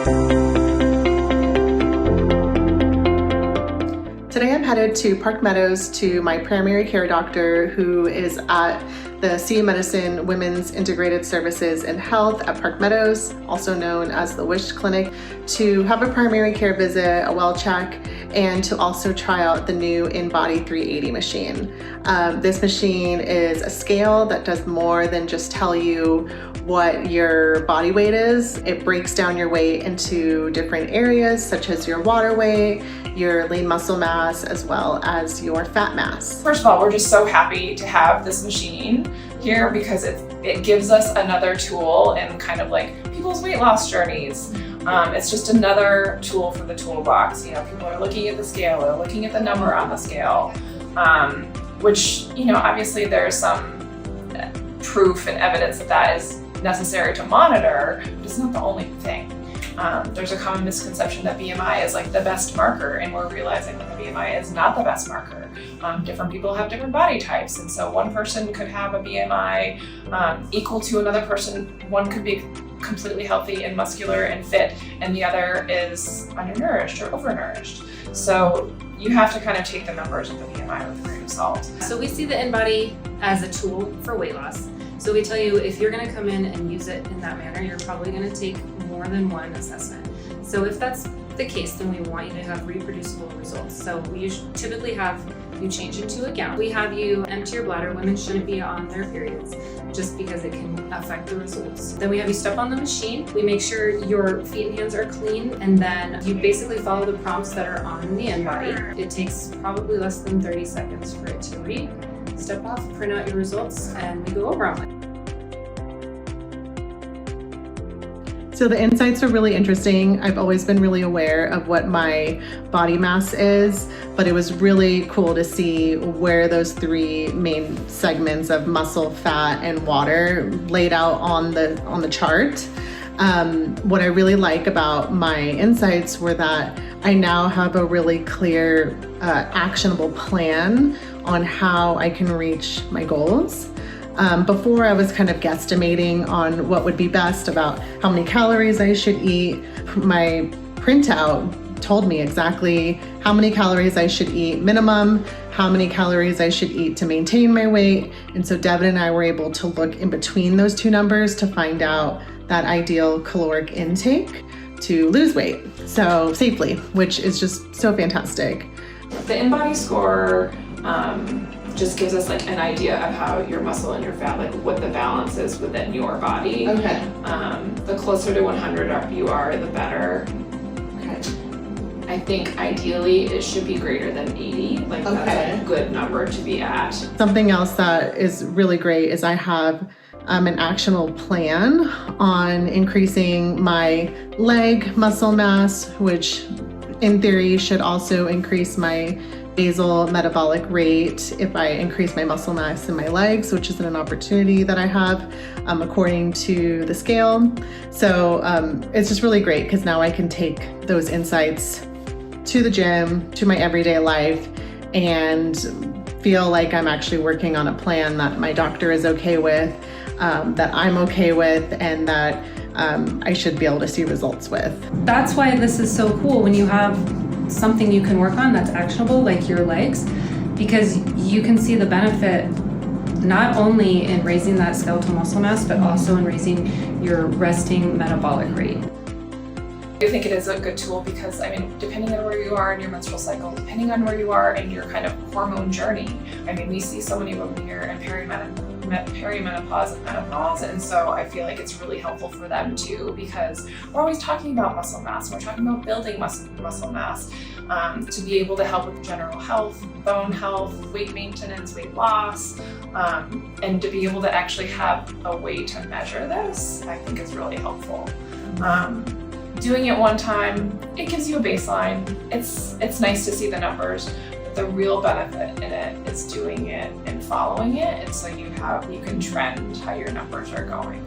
Today I'm headed to Park Meadows to my primary care doctor, who is at the CU Medicine Women's Integrated Services and Health at Park Meadows, also known as the WISH Clinic, to have a primary care visit, a well check, and to also try out the new InBody 380 machine. This machine is a scale that does more than just tell you what your body weight is. It breaks down your weight into different areas, such as your water weight, your lean muscle mass, as well as your fat mass. First of all, we're just so happy to have this machine here because it gives us another tool in kind of like people's weight loss journeys. It's just another tool for the toolbox. You know, people are looking at the scale or looking at the number on the scale, which, you know, obviously there's some proof and evidence that that is necessary to monitor, but it's not the only thing. There's a common misconception that BMI is like the best marker, and we're realizing that the BMI is not the best marker. Different people have different body types, and so one person could have a BMI equal to another person. One could be completely healthy and muscular and fit, and the other is undernourished or overnourished. So you have to kind of take the numbers of the BMI with a grain of salt. So we see the InBody as a tool for weight loss. So we tell you, if you're going to come in and use it in that manner, you're probably going to take more than one assessment. So if that's the case, then we want you to have reproducible results. So we typically have you change into a gown. We have you empty your bladder. Women shouldn't be on their periods just because it can affect the results. Then we have you step on the machine. We make sure your feet and hands are clean, and then you basically follow the prompts that are on the InBody. It takes probably less than 30 seconds for it to read. Step off, print out your results, and we go over them. So the insights are really interesting. I've always been really aware of what my body mass is, but it was really cool to see where those three main segments of muscle, fat, and water laid out on the chart. What I really like about my insights were that I now have a really clear, actionable plan on how I can reach my goals. Before I was kind of guesstimating on what would be best about how many calories I should eat. My printout told me exactly how many calories I should eat minimum, how many calories I should eat to maintain my weight. And so Devin and I were able to look in between those two numbers to find out that ideal caloric intake to lose weight so safely, which is just so fantastic. The InBody score just gives us like an idea of how your muscle and your fat, like what the balance is within your body. Okay. The closer to 100 you are, the better. Okay. I think ideally it should be greater than 80. Like that's a good number to be at. Something else that is really great is I have an actionable plan on increasing my leg muscle mass, which in theory should also increase my basal metabolic rate if I increase my muscle mass in my legs, which is an opportunity that I have according to the scale. So it's just really great because now I can take those insights to the gym, to my everyday life, and feel like I'm actually working on a plan that my doctor is okay with, that I'm okay with, and that I should be able to see results with. That's why this is so cool when you have something you can work on that's actionable, like your legs, because you can see the benefit not only in raising that skeletal muscle mass, but also in raising your resting metabolic rate. I think it is a good tool because, I mean, depending on where you are in your menstrual cycle, depending on where you are in your kind of hormone journey, I mean, we see so many women here in perimenopause and menopause, and so I feel like it's really helpful for them too, because we're always talking about muscle mass, we're talking about building muscle mass, to be able to help with general health, bone health, weight maintenance, weight loss, and to be able to actually have a way to measure this, I think is really helpful. Doing it one time, it gives you a baseline. It's nice to see the numbers, but the real benefit in it is doing it and following it, and so you can trend how your numbers are going.